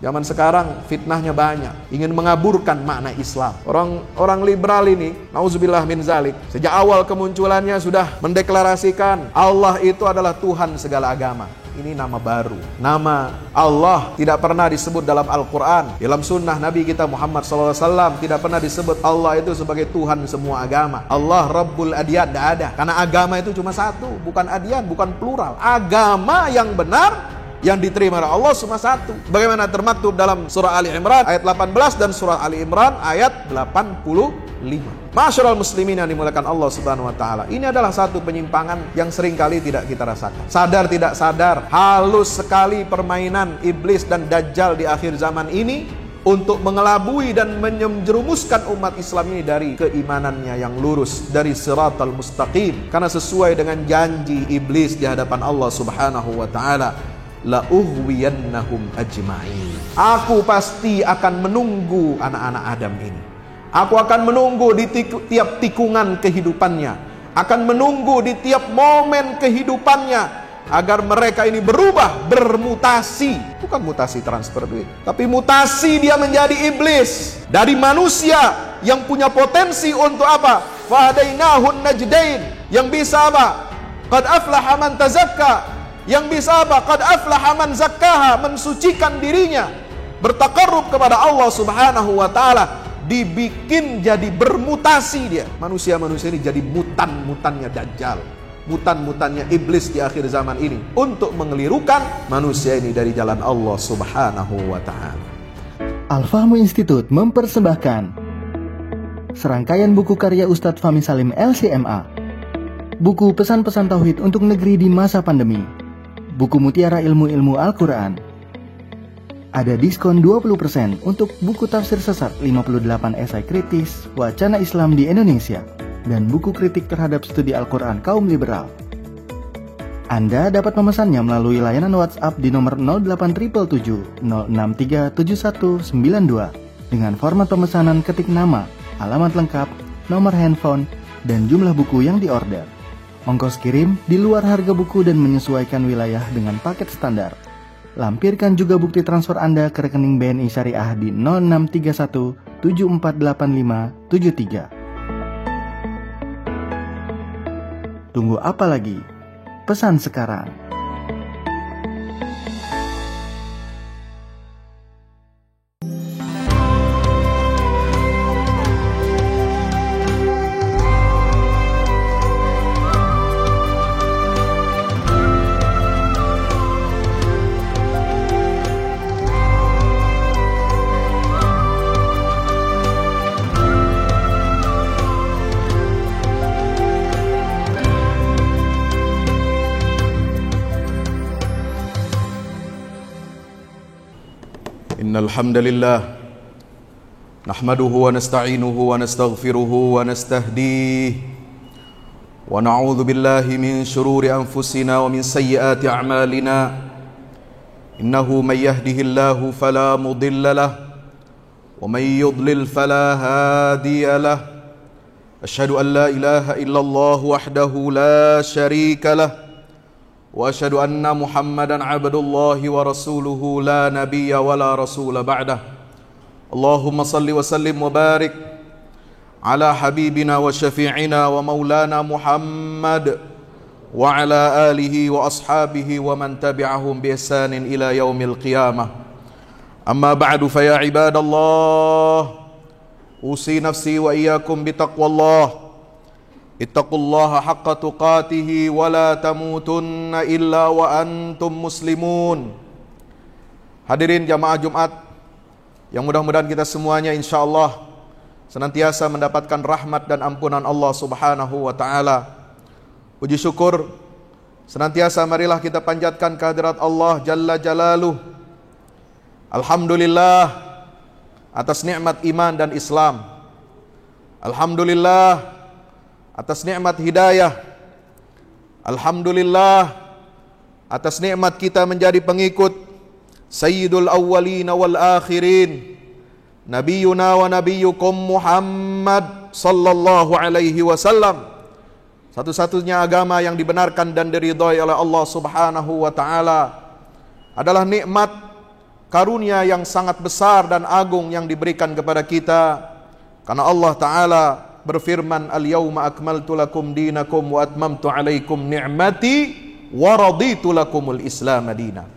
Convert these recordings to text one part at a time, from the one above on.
Zaman sekarang fitnahnya banyak, ingin mengaburkan makna Islam. Orang liberal ini, nauzubillah min zalik, sejak awal kemunculannya sudah mendeklarasikan Allah itu adalah Tuhan segala agama. Ini nama baru. Nama Allah tidak pernah disebut dalam Al-Quran. Dalam sunnah Nabi kita Muhammad SAW tidak pernah disebut Allah itu sebagai Tuhan semua agama. Allah Rabbul Adyan, tidak ada. Karena agama itu cuma satu, bukan adyan, bukan plural. Agama yang benar yang diterima oleh Allah cuma satu. Bagaimana termaktub dalam surah Ali Imran ayat 18 dan surah Ali Imran ayat 85. Ma'asyiral muslimin yang dimuliakan Allah Subhanahu wa taala. Ini adalah satu penyimpangan yang seringkali tidak kita rasakan. Sadar tidak sadar, halus sekali permainan iblis dan dajjal di akhir zaman ini untuk mengelabui dan menjerumuskan umat Islam ini dari keimanannya yang lurus, dari siratal mustaqim. Karena sesuai dengan janji iblis di hadapan Allah Subhanahu wa taala, la uhwiyannahum ajma'in. Aku pasti akan menunggu anak-anak Adam ini. Aku akan menunggu di tiap tikungan kehidupannya, akan menunggu di tiap momen kehidupannya, agar mereka ini berubah, bermutasi. Bukan mutasi transfer duit, tapi mutasi dia menjadi iblis. Dari manusia yang punya potensi untuk apa? Fahadainahun najdain, yang bisa apa? Qad aflaha man tazakka, yang bisa apa? Qad aflaha man zakkaha, mensucikan dirinya, bertaqarrub kepada Allah Subhanahu wa taala. Dibikin jadi bermutasi dia. Manusia-manusia ini jadi mutan-mutannya Dajjal, mutan-mutannya iblis di akhir zaman ini, untuk mengelirukan manusia ini dari jalan Allah Subhanahu wa taala. Al-Fahmu Institute mempersembahkan serangkaian buku karya Ustadz Fahmi Salim LCMA. Buku pesan-pesan tauhid untuk negeri di masa pandemi. Buku mutiara ilmu-ilmu Al-Quran. Ada diskon 20% untuk buku tafsir sesat 58 esai kritis wacana Islam di Indonesia dan buku kritik terhadap studi Al-Quran kaum liberal. Anda dapat memesannya melalui layanan WhatsApp di nomor 08777 0637192 dengan format pemesanan ketik nama, alamat lengkap, nomor handphone, dan jumlah buku yang diorder. Ongkos kirim di luar harga buku dan menyesuaikan wilayah dengan paket standar. Lampirkan juga bukti transfer Anda ke rekening BNI Syariah di 0631 748573. Tunggu apa lagi? Pesan sekarang. Innal hamdalillah nahmaduhu wa nasta'inuhu wa nastaghfiruhu wa nastahdihi wa na'udzu billahi min shururi anfusina wa min sayyiati a'malina. Innahu may yahdihillahu fala mudilla lahu wa may yudlil fala hadiya lahu. Asyhadu an la ilaha illallah wahdahu la syarika lahu wa asyhadu anna Muhammadan abdullahi wa rasuluhu la nabiyya wa la rasula ba'dah. Allahumma salli wa sallim wa barik ala habibina wa syafi'ina wa maulana Muhammad wa ala alihi wa ashabihi wa man tabi'ahum bi ihsanin ila yaumil qiyamah. Amma ba'du, fa ya ibadallah, usi nafsi wa iyyakum bi taqwallah. Ittaqullaha haqqa tuqatihi wa la tamutunna illa wa antum muslimun. Hadirin jamaah Jumat yang mudah-mudahan kita semuanya insyaallah senantiasa mendapatkan rahmat dan ampunan Allah Subhanahu wa taala. Puji syukur senantiasa marilah kita panjatkan kehadirat Allah Jalla Jalaluh. Alhamdulillah atas nikmat iman dan Islam. Alhamdulillah atas nikmat hidayah. Alhamdulillah atas nikmat kita menjadi pengikut Sayyidul Awwalin wal Akhirin, Nabiyuna wa Nabiyukum Muhammad sallallahu alaihi wasallam. Satu-satunya agama yang dibenarkan dan diridhai oleh Allah Subhanahu wa taala adalah nikmat karunia yang sangat besar dan agung yang diberikan kepada kita. Karena Allah Ta'ala berfirman, "Al-yawma akmaltu lakum dinakum wa atmamtu alaikum ni'mati wa raditu lakumul Islam madina."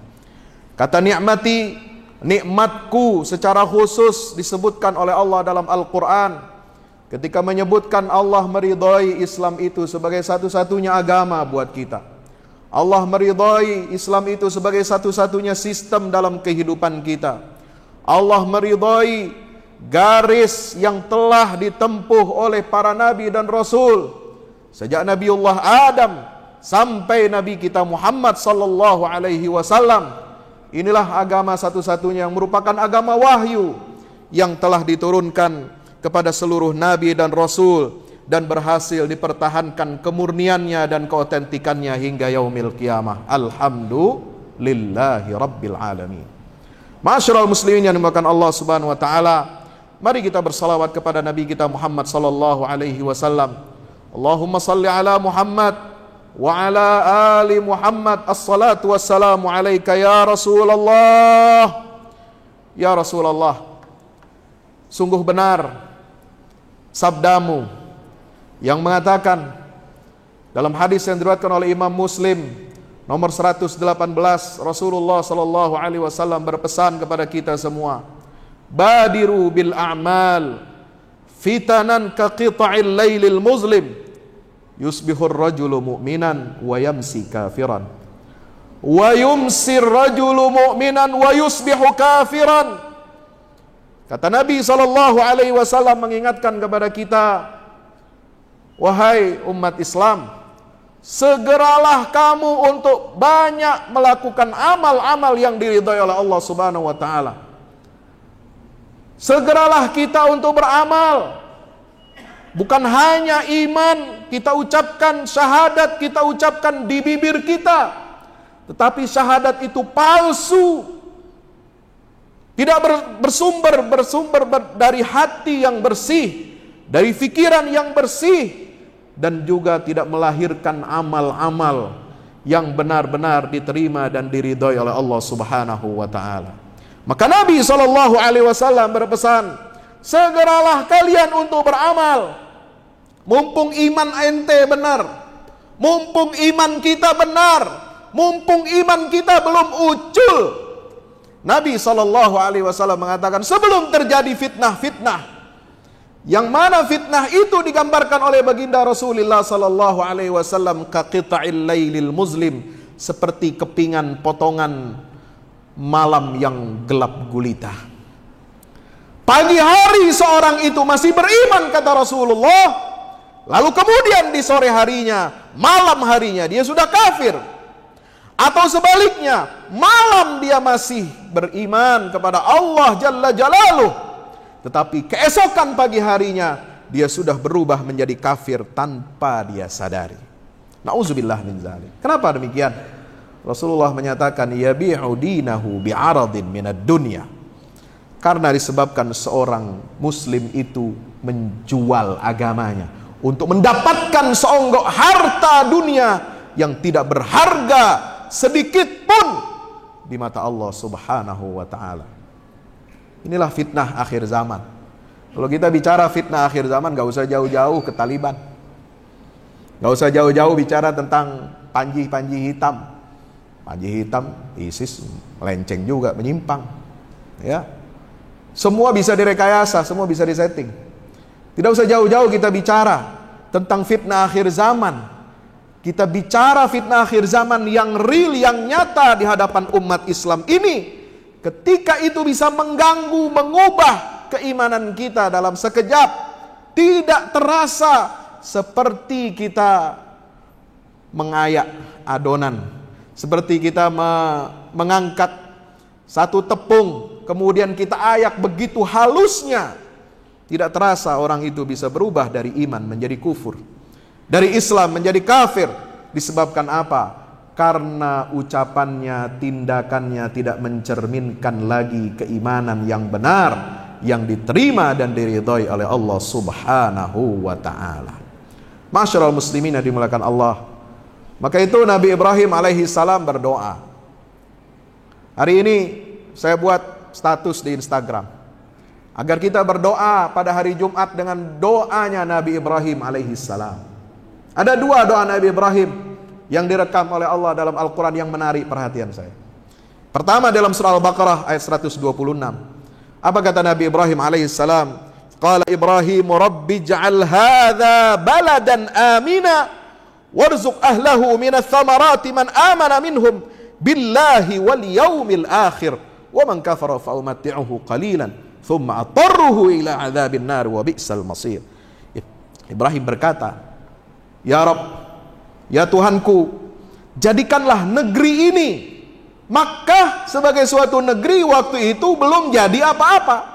Kata ni'mati, nikmatku secara khusus disebutkan oleh Allah dalam Al-Quran ketika menyebutkan Allah meridhai Islam itu sebagai satu-satunya agama buat kita. Allah meridhai Islam itu sebagai satu-satunya sistem dalam kehidupan kita. Allah meridhai garis yang telah ditempuh oleh para nabi dan rasul sejak Nabiullah Adam sampai Nabi kita Muhammad sallallahu alaihi wasallam. Inilah agama satu-satunya yang merupakan agama wahyu yang telah diturunkan kepada seluruh nabi dan rasul dan berhasil dipertahankan kemurniannya dan keotentikannya hingga yaumil qiyamah. Alhamdulillahi rabbil alamin. Ma'asyiral muslimin yang dimuliakan Allah Subhanahu wa taala, mari kita bersalawat kepada Nabi kita Muhammad sallallahu alaihi wasallam. Allahumma salli ala Muhammad wa ala ali Muhammad. Assalatu wassalamu alaika ya Rasulullah. Ya Rasulullah, sungguh benar sabdamu yang mengatakan dalam hadis yang diriwayatkan oleh Imam Muslim nomor 118, Rasulullah sallallahu alaihi wasallam berpesan kepada kita semua, badiru bil a'mal fitanan ka qita'il lailil muzlim yusbihur rajulu mu'minan wa yamsi kafiran wa yumsir rajulu mu'minan wa yusbihu kafiran. Kata Nabi sallallahu alaihi wasallam mengingatkan kepada kita, wahai umat Islam, segeralah kamu untuk banyak melakukan amal-amal yang diridhai oleh Allah Subhanahu wa taala. Segeralah kita untuk beramal. Bukan hanya iman kita ucapkan, syahadat kita ucapkan di bibir kita, tetapi syahadat itu palsu. Tidak bersumber dari hati yang bersih, dari pikiran yang bersih, dan juga tidak melahirkan amal-amal yang benar-benar diterima dan diridhai oleh Allah Subhanahu wa taala. Maka Nabi sallallahu alaihi wasallam berpesan, segeralah kalian untuk beramal. Mumpung iman ente benar, mumpung iman kita benar, mumpung iman kita belum ucul. Nabi sallallahu alaihi wasallam mengatakan, sebelum terjadi fitnah-fitnah, yang mana fitnah itu digambarkan oleh baginda Rasulullah sallallahu alaihi wasallam kaqita'il lailil muslim, seperti kepingan potongan malam yang gelap gulita. Pagi hari seorang itu masih beriman kata Rasulullah, lalu kemudian di sore harinya, malam harinya dia sudah kafir. Atau sebaliknya, malam dia masih beriman kepada Allah Jalla Jalaluh, tetapi keesokan pagi harinya dia sudah berubah menjadi kafir tanpa dia sadari. Nauzubillah min dzalik. Kenapa demikian? Rasulullah menyatakan yabi'u dinahu bi'aradin minad dunya. Karena disebabkan seorang muslim itu menjual agamanya untuk mendapatkan seonggok harta dunia yang tidak berharga sedikit pun di mata Allah Subhanahu wa ta'ala. Inilah fitnah akhir zaman. Kalau kita bicara fitnah akhir zaman, gak usah jauh-jauh ke Taliban, gak usah jauh-jauh bicara tentang panji-panji hitam. Panji hitam, ISIS melenceng juga, menyimpang, ya. Semua bisa direkayasa, semua bisa disetting. Tidak usah jauh-jauh kita bicara tentang fitnah akhir zaman. Kita bicara fitnah akhir zaman yang real, yang nyata di hadapan umat Islam ini. Ketika itu bisa mengganggu, mengubah keimanan kita dalam sekejap, tidak terasa, seperti kita mengayak adonan, seperti kita mengangkat satu tepung, kemudian kita ayak begitu halusnya, tidak terasa orang itu bisa berubah dari iman menjadi kufur, dari Islam menjadi kafir. Disebabkan apa? Karena ucapannya, tindakannya tidak mencerminkan lagi keimanan yang benar, yang diterima dan diridhai oleh Allah Subhanahu wa ta'ala. Masyarul muslimin yang dimuliakan Allah, maka itu Nabi Ibrahim alaihi salam berdoa. Hari ini saya buat status di Instagram agar kita berdoa pada hari Jumat dengan doanya Nabi Ibrahim alaihissalam. Ada dua doa Nabi Ibrahim yang direkam oleh Allah dalam Al-Quran yang menarik perhatian saya. Pertama dalam surah Al-Baqarah ayat 126. Apa kata Nabi Ibrahim alaihissalam? Qala Ibrahim Rabbi ja'al hadha baladan amina warzuq ahlahu minas thamarati man amana minhum billahi wal yawmil akhir wa man kafara fa umatti'uhu qalilan thumma atarruhu ila adzabin nar wa bi'sal masir. Ibrahim berkata, ya Rabb, ya Tuhanku, jadikanlah negeri ini, Makkah, sebagai suatu negeri waktu itu belum jadi apa-apa.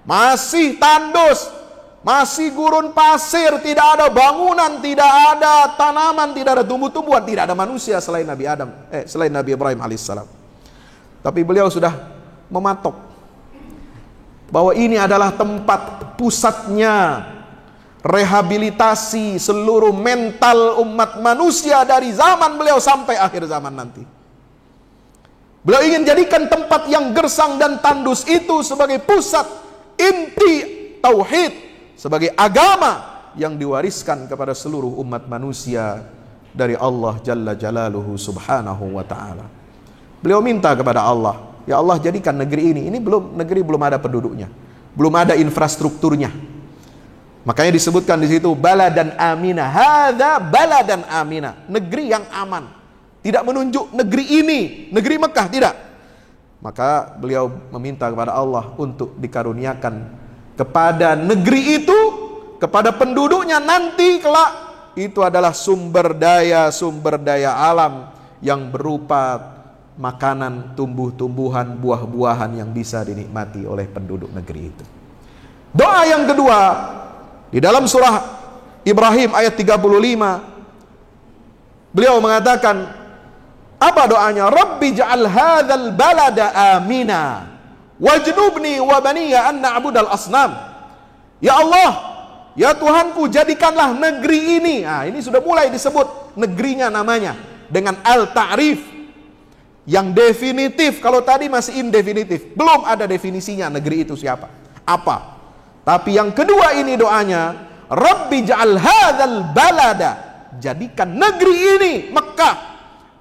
Masih tandus, masih gurun pasir, tidak ada bangunan, tidak ada tanaman, tidak ada tumbuh-tumbuhan, tidak ada manusia selain selain Nabi Ibrahim alaihissalam. Tapi beliau sudah mematok bahwa ini adalah tempat pusatnya rehabilitasi seluruh mental umat manusia dari zaman beliau sampai akhir zaman nanti. Beliau ingin jadikan tempat yang gersang dan tandus itu sebagai pusat inti tauhid, sebagai agama yang diwariskan kepada seluruh umat manusia dari Allah Jalla Jalaluhu Subhanahu wa ta'ala. Beliau minta kepada Allah, ya Allah, jadikan negeri ini negeri belum ada penduduknya, belum ada infrastrukturnya. Makanya disebutkan di situ baladan amina, hadza baladan amina, negeri yang aman. Tidak menunjuk negeri ini, negeri Mekah, tidak. Maka beliau meminta kepada Allah untuk dikaruniakan kepada negeri itu, kepada penduduknya nanti kelak, itu adalah sumber daya alam yang berupa makanan, tumbuh-tumbuhan, buah-buahan yang bisa dinikmati oleh penduduk negeri itu. Doa yang kedua di dalam surah Ibrahim ayat 35, beliau mengatakan, apa doanya? Rabbi ja'al hadzal balada amina wajnubni wa baniya an na'budal asnam. Ya Allah, ya Tuhanku, jadikanlah negeri ini. Nah, ini sudah mulai disebut negerinya namanya dengan al-ta'rif yang definitif. Kalau tadi masih indefinitif, belum ada definisinya negeri itu siapa, apa. Tapi yang kedua ini doanya, Rabbi ja'al hadzal balada, jadikan negeri ini Mekah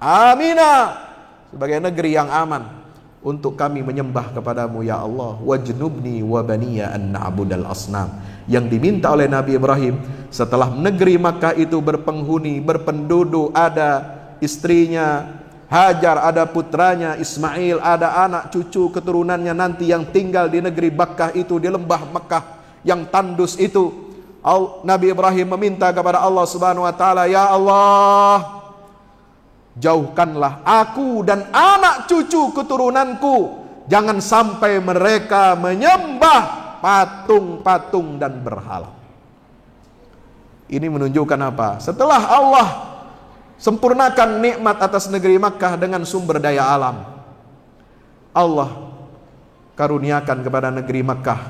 Aminah sebagai negeri yang aman untuk kami menyembah kepadamu ya Allah. Wajnubni wa baniya an na'budal asnam. Yang diminta oleh Nabi Ibrahim setelah negeri Makkah itu berpenghuni, berpenduduk, ada istrinya Hajar, ada putranya Ismail, ada anak cucu keturunannya nanti yang tinggal di negeri Makkah itu, di lembah Makkah yang tandus itu. Nabi Ibrahim meminta kepada Allah Subhanahu wa taala, ya Allah, jauhkanlah aku dan anak cucu keturunanku, jangan sampai mereka menyembah patung-patung dan berhala. Ini menunjukkan apa? Setelah Allah sempurnakan nikmat atas negeri Makkah dengan sumber daya alam, Allah karuniakan kepada negeri Makkah,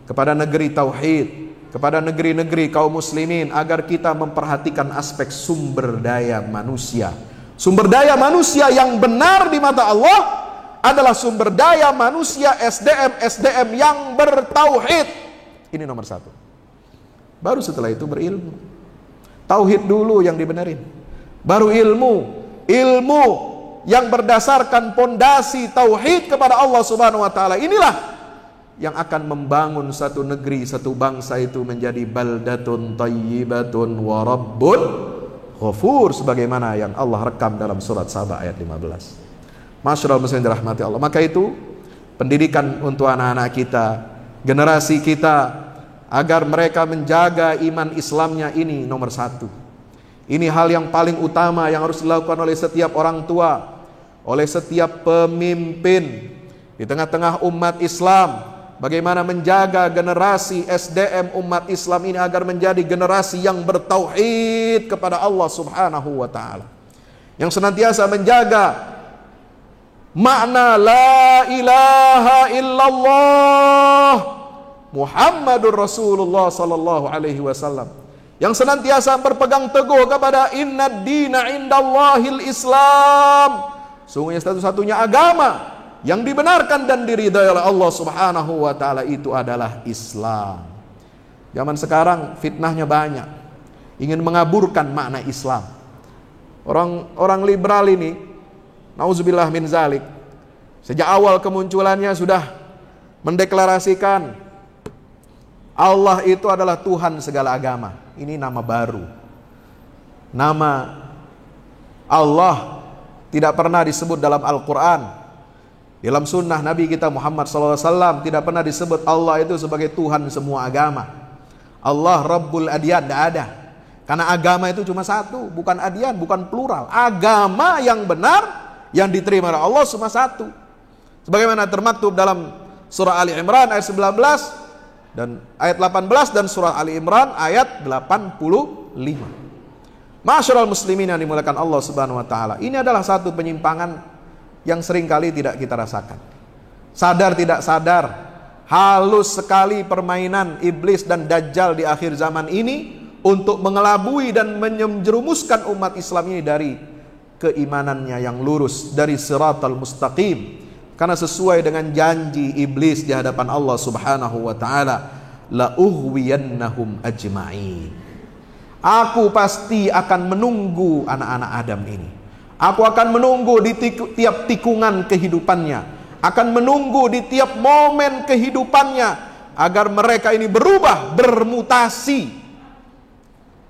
kepada negeri tauhid, kepada negeri-negeri kaum muslimin, agar kita memperhatikan aspek sumber daya manusia. Sumber daya manusia yang benar di mata Allah adalah sumber daya manusia SDM yang bertauhid. Ini nomor satu. Baru setelah itu berilmu. Tauhid dulu yang dibenerin, baru ilmu yang berdasarkan pondasi tauhid kepada Allah Subhanahu wa taala. Inilah yang akan membangun satu negeri, satu bangsa itu menjadi baldatun thayyibatun wa rabbun ghafur, sebagaimana yang Allah rekam dalam surat Saba ayat 15. Masyaallah muslimin dirahmati Allah. Maka itu pendidikan untuk anak-anak kita, generasi kita, agar mereka menjaga iman Islamnya, ini nomor satu. Ini hal yang paling utama yang harus dilakukan oleh setiap orang tua, oleh setiap pemimpin di tengah-tengah umat Islam. Bagaimana menjaga generasi SDM umat Islam ini agar menjadi generasi yang bertauhid kepada Allah Subhanahu wa taala, yang senantiasa menjaga makna la ilaha illallah Muhammadur Rasulullah sallallahu alaihi wasallam, yang senantiasa berpegang teguh kepada innad dina indallahil Islam, sungguhnya satu-satunya agama yang dibenarkan dan diridhai oleh Allah Subhanahu wa taala itu adalah Islam. Zaman sekarang fitnahnya banyak, ingin mengaburkan makna Islam. Orang liberal ini, nauzubillah min zalik, sejak awal kemunculannya sudah mendeklarasikan Allah itu adalah Tuhan segala agama. Ini nama baru. Nama Allah tidak pernah disebut dalam Al-Quran. Dalam sunnah Nabi kita Muhammad SAW tidak pernah disebut Allah itu sebagai Tuhan semua agama. Allah Rabbul Adyan, tidak ada. Karena agama itu cuma satu, bukan adyan, bukan plural. Agama yang benar, yang diterima oleh Allah cuma satu. Sebagaimana termaktub dalam surah Ali Imran ayat 19 dan ayat 18 dan surah Ali Imran ayat 85. Ma'asyiral muslimin yang dimuliakan Allah Subhanahu wa taala. Ini adalah satu penyimpangan yang seringkali tidak kita rasakan. Sadar tidak sadar, halus sekali permainan iblis dan dajjal di akhir zaman ini untuk mengelabui dan menjerumuskan umat Islam ini dari keimanannya yang lurus, dari siratal mustaqim. Karena sesuai dengan janji iblis di hadapan Allah Subhanahu wa taala, la ughwiyannahum ajma'in. Aku pasti akan menunggu anak-anak Adam ini. Aku akan menunggu di tiap tikungan kehidupannya, akan menunggu di tiap momen kehidupannya, agar mereka ini berubah, bermutasi.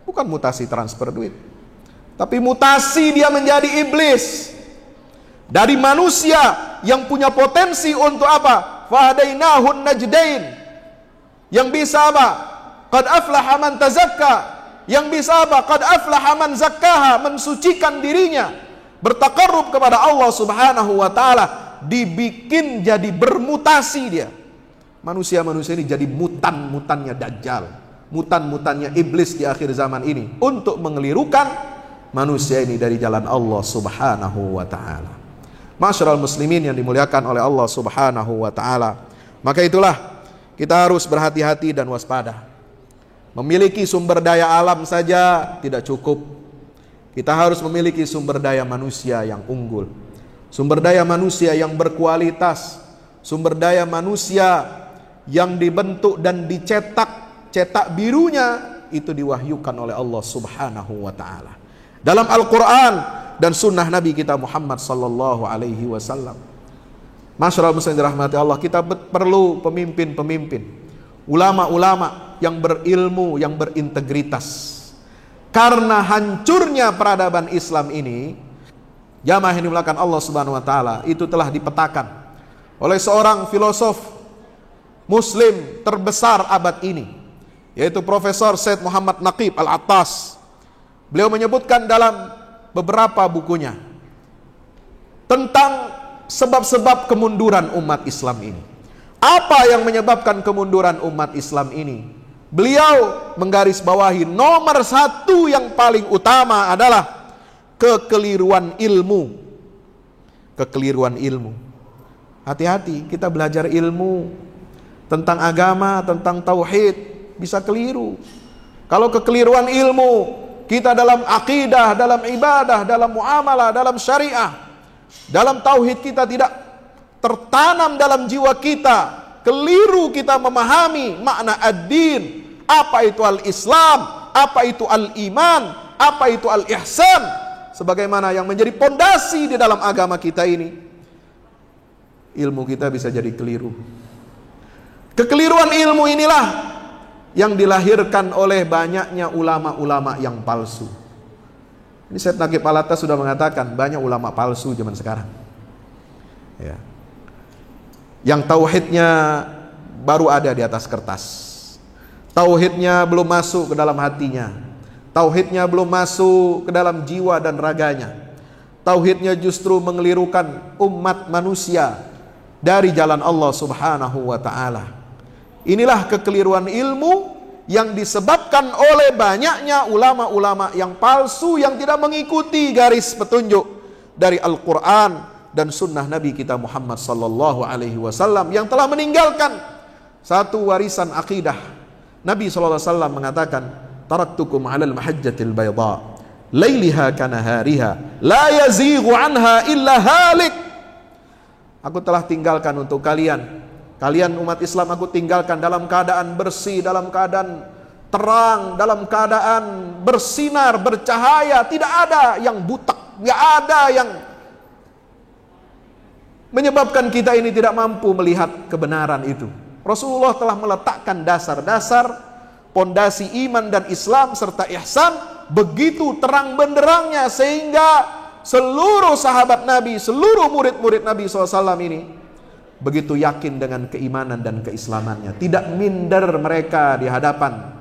Bukan mutasi transfer duit, tapi mutasi dia menjadi iblis. Dari manusia yang punya potensi untuk apa? Fahadainahun najdain. Yang bisa apa? Qad aflaha man tazakka. Yang bisa apa? Qad aflaha man zakkaha, mensucikan dirinya, bertakarrub kepada Allah Subhanahu wa taala, dibikin jadi bermutasi dia. Manusia-manusia ini jadi mutan-mutannya dajjal, mutan-mutannya iblis di akhir zaman ini untuk mengelirukan manusia ini dari jalan Allah Subhanahu wa taala. Ma'asyiral muslimin yang dimuliakan oleh Allah Subhanahu wa taala. Maka itulah kita harus berhati-hati dan waspada. Memiliki sumber daya alam saja tidak cukup. Kita harus memiliki sumber daya manusia yang unggul, sumber daya manusia yang berkualitas, sumber daya manusia yang dibentuk dan cetak birunya itu diwahyukan oleh Allah Subhanahu wa taala dalam Al-Qur'an dan sunnah Nabi kita Muhammad sallallahu alaihi wasallam. Masyaallah muslimin dirahmati Allah, kita perlu pemimpin-pemimpin, ulama-ulama yang berilmu, yang berintegritas. Karena hancurnya peradaban Islam ini, jamaah yang dimuliakan Allah Subhanahu wa taala, itu telah dipetakan oleh seorang filosof muslim terbesar abad ini, yaitu Profesor Syed Muhammad Naqib Al-Attas. Beliau menyebutkan dalam beberapa bukunya tentang sebab-sebab kemunduran umat Islam ini. Apa yang menyebabkan kemunduran umat Islam ini? Beliau menggarisbawahi nomor satu yang paling utama adalah kekeliruan ilmu. Kekeliruan ilmu. Hati-hati, kita belajar ilmu tentang agama, tentang tauhid, bisa keliru. Kalau kekeliruan ilmu kita dalam akidah, dalam ibadah, dalam muamalah, dalam syariah, dalam tauhid kita tidak tertanam dalam jiwa kita, keliru kita memahami makna ad-din, apa itu al-Islam, apa itu al-iman, apa itu al-ihsan, sebagaimana yang menjadi pondasi di dalam agama kita ini, ilmu kita bisa jadi keliru. Kekeliruan ilmu inilah yang dilahirkan oleh banyaknya ulama-ulama yang palsu. Ini Syed Naqib Al-Attas sudah mengatakan banyak ulama palsu zaman sekarang, ya, yang tauhidnya baru ada di atas kertas, tauhidnya belum masuk ke dalam hatinya, tauhidnya belum masuk ke dalam jiwa dan raganya, tauhidnya justru mengelirukan umat manusia dari jalan Allah Subhanahu wa ta'ala. Inilah kekeliruan ilmu yang disebabkan oleh banyaknya ulama-ulama yang palsu, yang tidak mengikuti garis petunjuk dari Al-Quran dan sunnah Nabi kita Muhammad sallallahu alaihi wasallam, yang telah meninggalkan satu warisan akidah. Nabi sallallahu alaihi wasallam mengatakan, taraktukum 'alal mahajjatil bayda lailiha kanahariha la yazighu anha illa halik. aku telah tinggalkan untuk kalian. Kalian umat Islam aku tinggalkan dalam keadaan bersih, dalam keadaan terang, dalam keadaan bersinar, bercahaya. Tidak ada yang butak, tidak ada yang menyebabkan kita ini tidak mampu melihat kebenaran itu. Rasulullah telah meletakkan dasar-dasar pondasi iman dan Islam serta ihsan begitu terang benderangnya, sehingga seluruh sahabat Nabi, seluruh murid-murid Nabi SAW ini begitu yakin dengan keimanan dan keislamannya. Tidak minder mereka di hadapan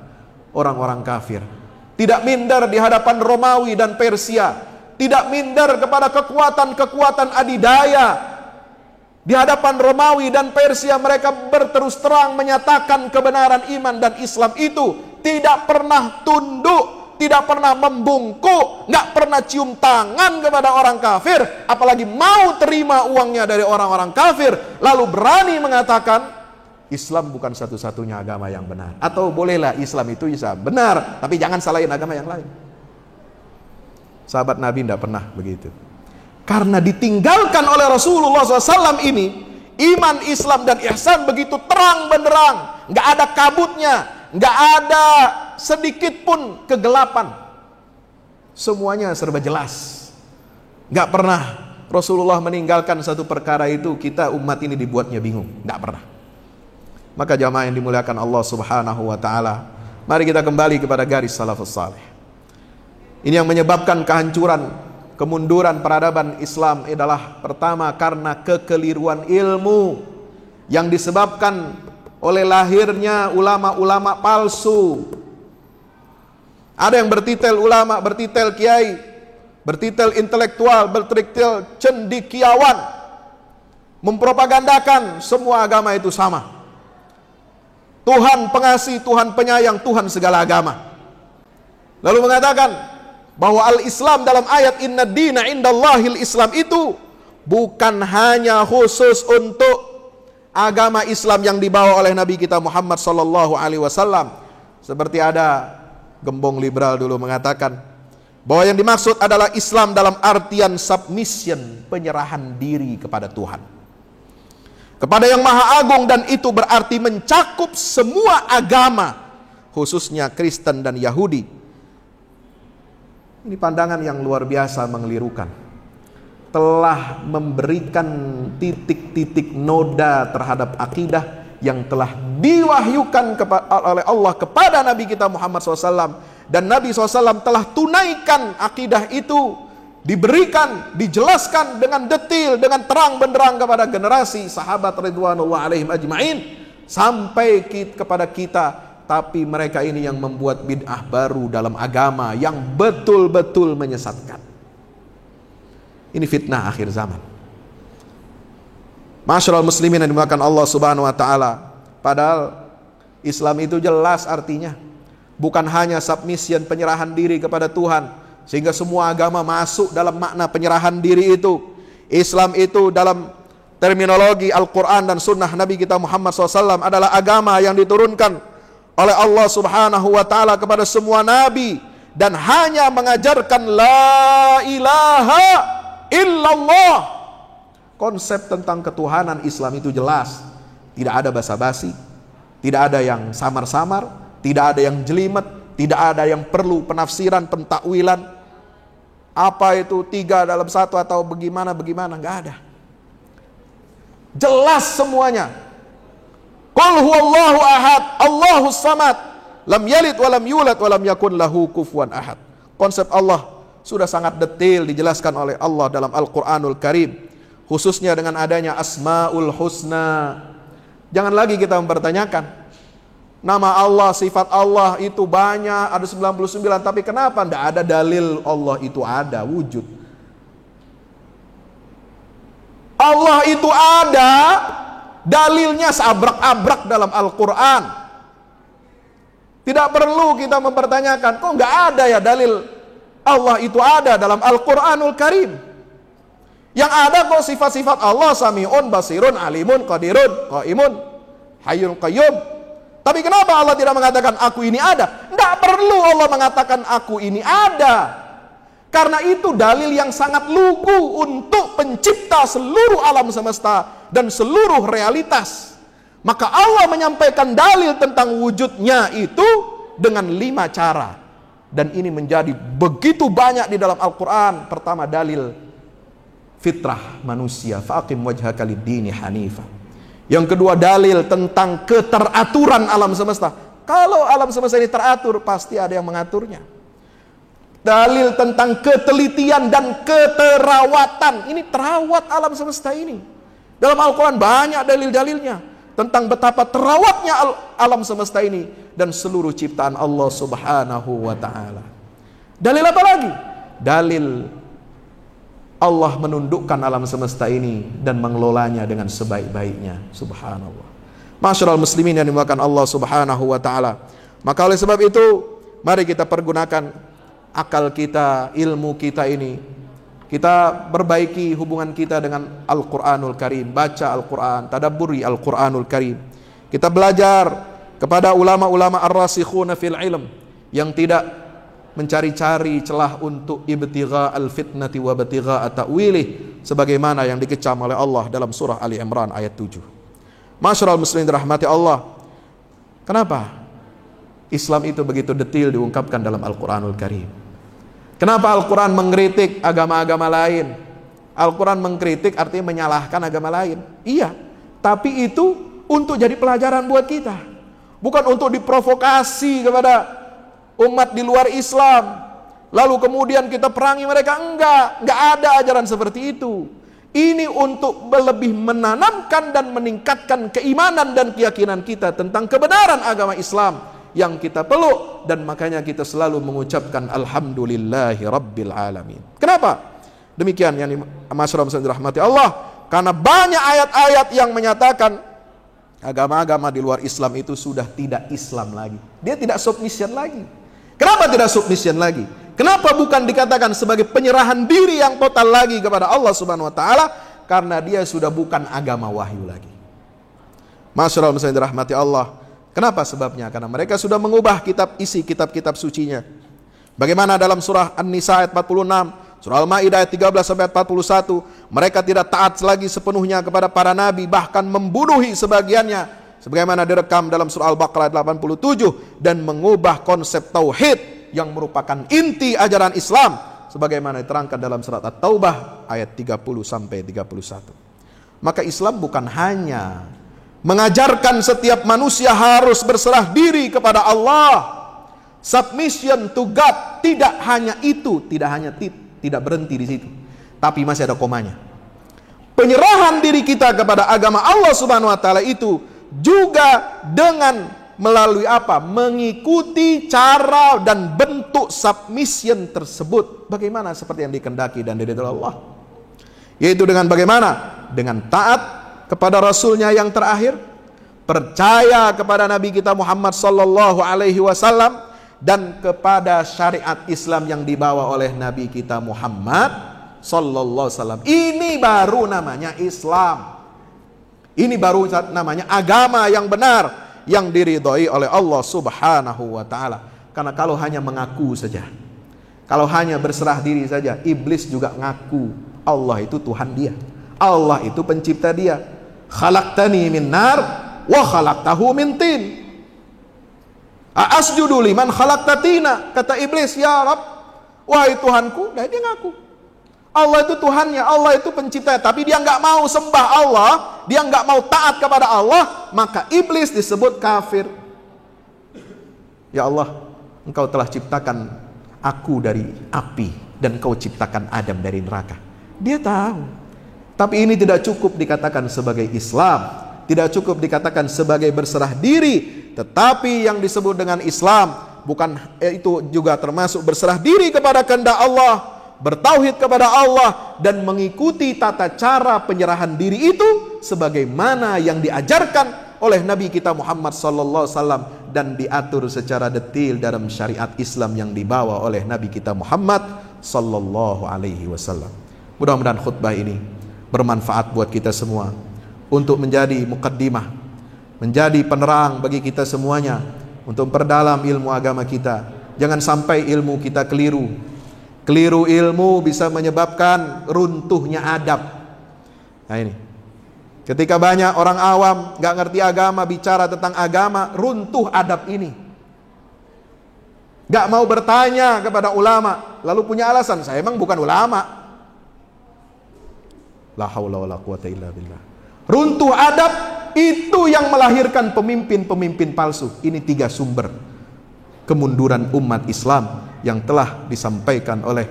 orang-orang kafir, tidak minder di hadapan Romawi dan Persia, tidak minder kepada kekuatan-kekuatan adidaya. Di hadapan Romawi dan Persia mereka berterus terang menyatakan kebenaran iman dan Islam itu. Tidak pernah tunduk, tidak pernah membungkuk, nggak pernah cium tangan kepada orang kafir, apalagi mau terima uangnya dari orang-orang kafir, lalu berani mengatakan Islam bukan satu-satunya agama yang benar. Atau bolehlah Islam itu bisa benar, tapi jangan salahin agama yang lain. Sahabat Nabi tidak pernah begitu. Karena ditinggalkan oleh Rasulullah SAW ini, iman, Islam, dan ihsan begitu terang benderang. Nggak ada kabutnya, nggak ada sedikit pun kegelapan. Semuanya serba jelas. Nggak pernah Rasulullah meninggalkan satu perkara itu kita umat ini dibuatnya bingung. Nggak pernah. Maka jamaah yang dimuliakan Allah Subhanahu wa Ta'ala, mari kita kembali kepada garis salafus saleh. Ini yang menyebabkan kehancuran, kemunduran peradaban Islam adalah pertama karena kekeliruan ilmu yang disebabkan oleh lahirnya ulama-ulama palsu. Ada yang bertitel ulama, bertitel kiai, bertitel intelektual, bertitel cendekiawan, mempropagandakan semua agama itu sama. Tuhan pengasih, Tuhan penyayang, Tuhan segala agama. Lalu mengatakan bahwa al-Islam dalam ayat inna dina indallahil Islam itu bukan hanya khusus untuk agama Islam yang dibawa oleh Nabi kita Muhammad sallallahu alaihi wasallam. Seperti ada gembong liberal dulu mengatakan bahwa yang dimaksud adalah Islam dalam artian submission, penyerahan diri kepada Tuhan, kepada yang Maha Agung, dan itu berarti mencakup semua agama, khususnya Kristen dan Yahudi. Ini pandangan yang luar biasa mengelirukan. Telah memberikan titik-titik noda terhadap akidah yang telah diwahyukan oleh Allah kepada Nabi kita Muhammad SAW. Dan Nabi SAW telah tunaikan akidah itu, diberikan, dijelaskan dengan detil, dengan terang benderang kepada generasi sahabat ridwanullah alaihim ajma'in, sampai kepada kita. Tapi mereka ini yang membuat bid'ah baru dalam agama yang betul-betul menyesatkan. Ini fitnah akhir zaman. Masyarul muslimin yang dimuliakan Allah Subhanahu wa Ta'ala. Padahal Islam itu jelas artinya bukan hanya submission, penyerahan diri kepada Tuhan, sehingga semua agama masuk dalam makna penyerahan diri itu. Islam itu dalam terminologi Al-Quran dan Sunnah Nabi kita Muhammad SAW adalah agama yang diturunkan oleh Allah Subhanahu wa Ta'ala kepada semua nabi, dan hanya mengajarkan la ilaha illallah. Konsep tentang ketuhanan Islam itu jelas, tidak ada basa-basi, tidak ada yang samar-samar, tidak ada yang jelimet, tidak ada yang perlu penafsiran, pentakwilan. Apa itu 3 dalam 1 atau bagaimana, nggak ada. Jelas semuanya. Qul huwallahu ahad, Allahus samad, lam yalid walam yulad walam yakun lahu kufuwan ahad. Konsep Allah sudah sangat detail dijelaskan oleh Allah dalam Al-Quranul Karim, khususnya dengan adanya Asmaul Husna. Jangan lagi kita mempertanyakan nama Allah, sifat Allah itu banyak, ada 99, tapi kenapa tidak ada dalil Allah itu ada, wujud. Allah itu ada, dalilnya seabrak-abrak dalam Al-Quran. Tidak perlu kita mempertanyakan, kok nggak ada ya dalil Allah itu ada dalam Al-Quranul Karim. Yang ada kok sifat-sifat Allah, Sami'un, Basirun, Alimun, Qadirun, Qaimun, Hayyun, Qayyum. Tapi kenapa Allah tidak mengatakan aku ini ada? Tidak perlu Allah mengatakan aku ini ada. Karena itu dalil yang sangat lugu untuk pencipta seluruh alam semesta dan seluruh realitas. Maka Allah menyampaikan dalil tentang wujudnya itu dengan 5 cara. Dan ini menjadi begitu banyak di dalam Al-Quran. Pertama, dalil fitrah manusia, faqim wajhaka lid-dini hanifa. Yang kedua, dalil tentang keteraturan alam semesta. Kalau alam semesta ini teratur, pasti ada yang mengaturnya. Dalil tentang ketelitian dan keterawatan. Ini terawat alam semesta ini. Dalam Al-Quran banyak dalil-dalilnya tentang betapa terawatnya alam semesta ini dan seluruh ciptaan Allah Subhanahu wa ta'ala. Dalil apa lagi? Dalil Allah menundukkan alam semesta ini dan mengelolanya dengan sebaik-baiknya. Subhanallah. Masyarul muslimin yang dimuliakan Allah Subhanahu wa ta'ala. Maka oleh sebab itu, mari kita pergunakan akal kita, ilmu kita ini. Kita perbaiki hubungan kita dengan Al-Quranul Karim. Baca Al-Quran, tadabburi Al-Quranul Karim. Kita belajar kepada ulama-ulama ar-rasikhuna fil ilm, yang tidak mencari-cari celah untuk ibtigha al-fitnati wa ibtigha at-ta'wilih, sebagaimana yang dikecam oleh Allah dalam surah Ali Imran ayat 7. Masyarul muslimin dirahmati Allah. Kenapa Islam itu begitu detail diungkapkan dalam Al-Quranul Karim? Kenapa Al-Quran mengkritik agama-agama lain? Al-Quran mengkritik artinya menyalahkan agama lain. Iya, tapi itu untuk jadi pelajaran buat kita, bukan untuk diprovokasi kepada umat di luar Islam, lalu kemudian kita perangi mereka. Enggak ada ajaran seperti itu. Ini untuk lebih menanamkan dan meningkatkan keimanan dan keyakinan kita tentang kebenaran agama Islam yang kita peluk, dan makanya kita selalu mengucapkan alhamdulillahi rabbil alamin. Kenapa demikian? Yang masyarakat muslim dirahmati Allah, karena banyak ayat-ayat yang menyatakan agama-agama di luar Islam itu sudah tidak Islam lagi. Dia tidak submission lagi. Kenapa tidak submission lagi? Kenapa bukan dikatakan sebagai penyerahan diri yang total lagi kepada Allah Subhanahu wa taala? Karena dia sudah bukan agama wahyu lagi. Masyaallah muslimin dirahmati Allah. Kenapa sebabnya? Karena mereka sudah mengubah isi kitab-kitab sucinya. Bagaimana dalam surah An-Nisa ayat 46, surah Al-Maidah ayat 13 sampai 41, mereka tidak taat lagi sepenuhnya kepada para nabi, bahkan membunuhi sebagiannya, sebagaimana direkam dalam surah Al-Baqarah 87, dan mengubah konsep tauhid yang merupakan inti ajaran Islam, sebagaimana diterangkan dalam surat At-Taubah ayat 30 sampai 31. Maka Islam bukan hanya mengajarkan setiap manusia harus berserah diri kepada Allah, submission to God, tidak hanya itu, tidak berhenti di situ, tapi masih ada komanya. Penyerahan diri kita kepada agama Allah Subhanahu wa taala itu juga dengan melalui apa? Mengikuti cara dan bentuk submission tersebut bagaimana seperti yang dikehendaki dan diridhoi Allah. Yaitu dengan bagaimana? Dengan taat kepada Rasulnya yang terakhir, percaya kepada Nabi kita Muhammad sallallahu alaihi wasallam, dan kepada syariat Islam yang dibawa oleh Nabi kita Muhammad sallallahu alaihi wasallam. Ini baru namanya Islam. Ini baru namanya agama yang benar, yang diridhoi oleh Allah Subhanahu wa taala. Karena kalau hanya mengaku saja, kalau hanya berserah diri saja, iblis juga ngaku Allah itu Tuhan dia, Allah itu pencipta dia. Khalaqtani min nar wa khalaqtahu min tin. Asjudu liman khalaqtatina, kata iblis, ya Rabb, wahai Tuhanku. Nah, dia ngaku Allah itu Tuhannya, Allah itu penciptanya, tapi dia nggak mau sembah Allah, dia nggak mau taat kepada Allah, maka iblis disebut kafir. Ya Allah, Engkau telah ciptakan aku dari api dan Engkau ciptakan Adam dari neraka. Dia tahu, tapi ini tidak cukup dikatakan sebagai Islam, tidak cukup dikatakan sebagai berserah diri, tetapi yang disebut dengan Islam bukan itu juga termasuk berserah diri kepada kehendak Allah, bertauhid kepada Allah, dan mengikuti tata cara penyerahan diri itu sebagaimana yang diajarkan oleh Nabi kita Muhammad sallallahu alaihi wasallam dan diatur secara detail dalam syariat Islam yang dibawa oleh Nabi kita Muhammad sallallahu alaihi wasallam. Mudah-mudahan khutbah ini bermanfaat buat kita semua untuk menjadi muqaddimah, menjadi penerang bagi kita semuanya untuk memperdalam ilmu agama kita. Jangan sampai ilmu kita keliru. Keliru ilmu bisa menyebabkan runtuhnya adab. Nah ini, Ketika banyak orang awam gak ngerti agama, bicara tentang agama, runtuh adab ini. Gak mau bertanya kepada ulama, lalu punya alasan, saya emang bukan ulama. La haula wala quwata illa billah. Runtuh adab itu yang melahirkan pemimpin-pemimpin palsu. Ini 3 sumber kemunduran umat Islam yang telah disampaikan oleh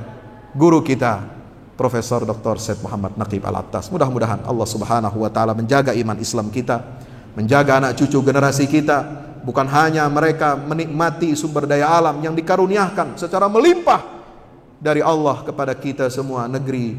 guru kita Profesor Dr. Syed Muhammad Naqib Al-Attas. Mudah-mudahan Allah Subhanahu wa taala menjaga iman Islam kita, menjaga anak cucu generasi kita, bukan hanya mereka menikmati sumber daya alam yang dikaruniakan secara melimpah dari Allah kepada kita semua negeri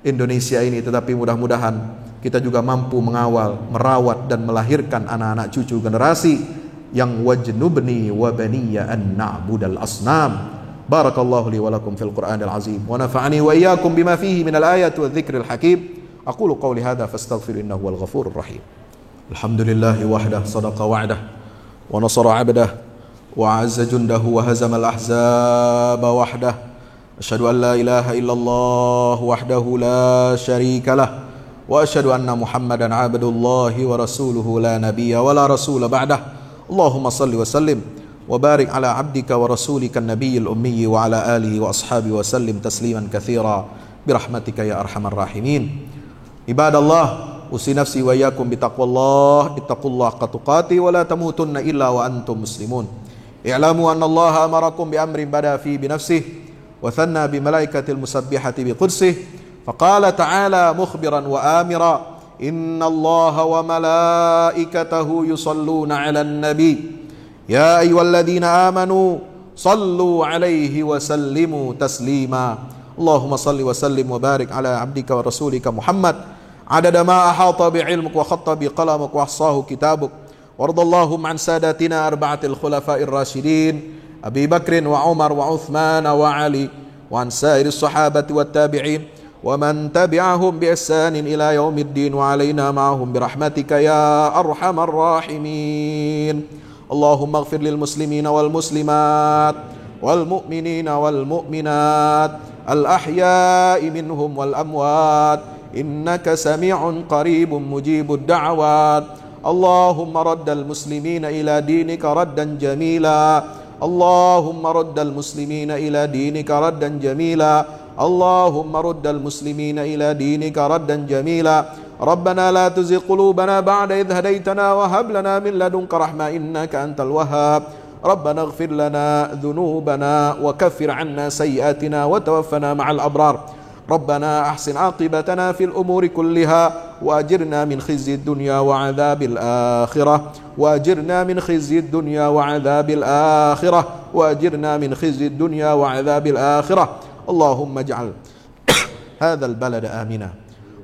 Indonesia ini, tetapi mudah-mudahan kita juga mampu mengawal, merawat dan melahirkan anak-anak cucu generasi yang wajnubni wa baniya an na'budal asnam. Barakallahu li wa lakum fil Qur'anil azim wa nafa'ani wa iyyakum bima fihi minal ayati wadh-dhikril hakim. Aqulu qawli hadha fastaghfir innahu wal ghafurur rahim. Alhamdulillahi wahdah sadaqa wa'dah wa nasara 'abdah wa 'azza jundahu wa hazama al-ahzaba wahdah. Asyhadu an la ilaha illallah wahdahu la syarika lah wa asyhadu anna Muhammadan 'abdullahi wa rasuluhu la nabiyya wa la rasula ba'dah. Allahumma salli wa sallim wa barik ala abdika wa rasulika an-nabiyil ummi wa ala alihi wa ashabihi wa sallim tasliman katsira birahmatika ya arhamar rahimin. Ibadallah, usi nafsi wa iyyakum bitaqwallah, ittaqullaha haqqa tuqatih wa la tamutunna illa wa antum muslimun. I'lamu anna Allah amarakum bi amrin bada fi bi nafsihi wa thanna bi malaikatil musabbihati bi qudsih. Faqala ta'ala mukhbiran wa amira, inna Allah wa malaikatahu yusalluna 'alan nabi. Ya ayyuhalladzina amanu sallu 'alaihi wa sallimu taslima. Allahumma salli wa sallim wa barik ala abdika wa rasulika Muhammad adada ma ahata bi 'ilmik wa khatta bi qalamik wa ahsahu kitabuk. Wardallahum an sadatina arba'atil khulafa'ir rasyidin Abi Bakrin wa Umar wa Uthman wa Ali wa an sairis sahabati wat tabi'in wa man tabi'ahum bi ihsanin ila yaumiddin wa alaina ma'ahum bi rahmatika ya arhamar rahimin. Allahumma ighfir lil muslimina wal muslimat wal mu'minina wal mu'minat al ahya'i minhum wal amwat innaka sami'un qaribun mujibud da'wat. Allahumma raddal muslimina ila dinika raddan jamila. Allahumma raddal muslimina ila dinika raddan jamila. Allahumma raddal muslimina ila dinika raddan jamila. Rabbana la tuzigh qulubana ba'da idh hadaytana wa hab lana min ladunka rahmah innaka antal wahhab. Rabbana ighfir lana dhunubana wa kaffir 'anna sayyi'atina wa tawaffana ma'al abrar. Rabbana ahsin 'aqibatana fil umuri kulliha wa ajirna min khizyid dunya wa 'adzabil akhirah wa ajirna min khizyid dunya wa 'adzabil akhirah wa ajirna min khizyid dunya wa 'adzabil akhirah. Allahumma ij'al hadzal balada amina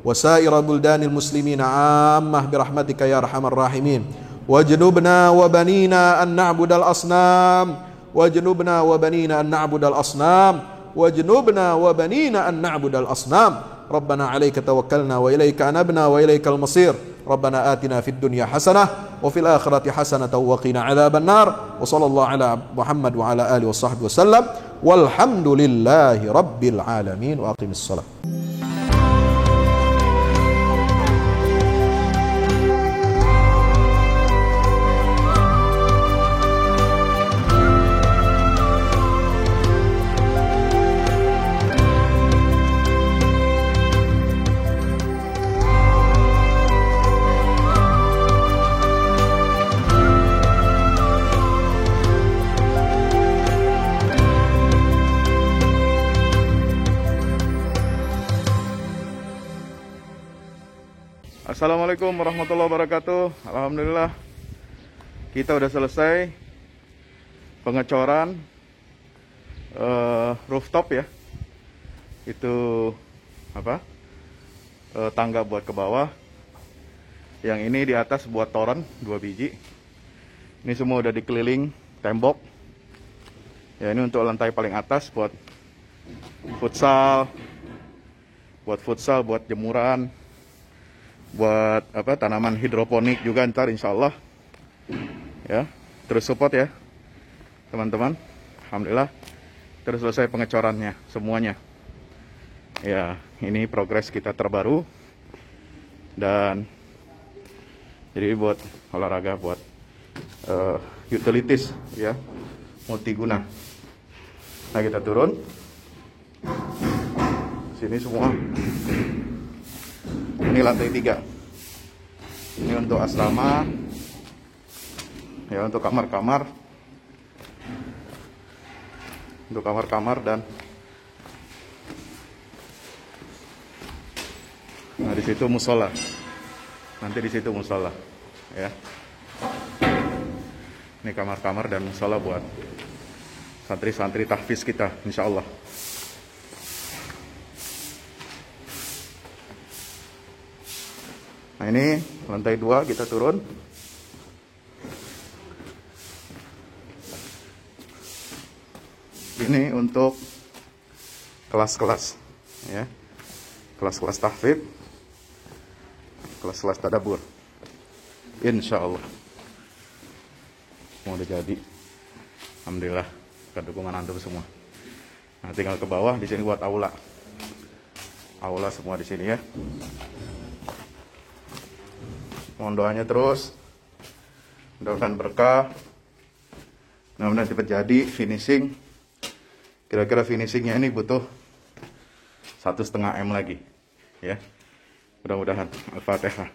wa sa'ira buldanil muslimina 'ammah birahmatika ya arhamar rahimin. Wajnubna wa banina an na'budal asnam wajnubna wa banina an na'budal asnam wajnubna wa banina an na'budal asnam. Rabbana 'alaika tawakkalna wa ilaika anabna wa ilaikal masir. Rabbana atina fid dunya hasanah wa fil akhirati hasanatan wa qina 'adzaban nar. Wa sallallahu ala Muhammad wa ala alihi wa sahbihi wasallam. Walhamdulillahi rabbil alamin. Wa aqimis shalah. Assalamualaikum warahmatullahi wabarakatuh. Alhamdulillah kita udah selesai pengecoran rooftop ya. Itu apa? Tangga buat ke bawah. Yang ini di atas buat toren 2 biji. Ini semua udah dikeliling tembok. Ya, ini untuk lantai paling atas buat futsal, buat jemuran, buat apa, tanaman hidroponik juga ntar insyaallah ya. Terus support ya teman-teman. Alhamdulillah terus selesai pengecorannya semuanya ya. Ini progres kita terbaru Dan jadi buat olahraga, buat utilities ya, multiguna. Nah, kita turun sini semua. Ini lantai 3. Ini untuk asrama ya, untuk kamar-kamar, dan nah di situ musola. Nanti di situ musola ya. Ini kamar-kamar dan musola buat santri-santri tahfiz kita, insya Allah. Nah, ini lantai 2 kita turun. Ini untuk kelas-kelas ya. Kelas-kelas tahfidz, kelas-kelas tadabbur. Insya Allah mau udah jadi. Alhamdulillah, ke dukungan antum semua. Nah, tinggal ke bawah, di sini buat aula. Aula semua di sini ya. Mohon doanya terus. Mudah-mudahan berkah. Mudah-mudahan cepat jadi finishing. Kira-kira finishingnya ini butuh 1,5 M lagi ya. Mudah-mudahan. Al-Fatihah.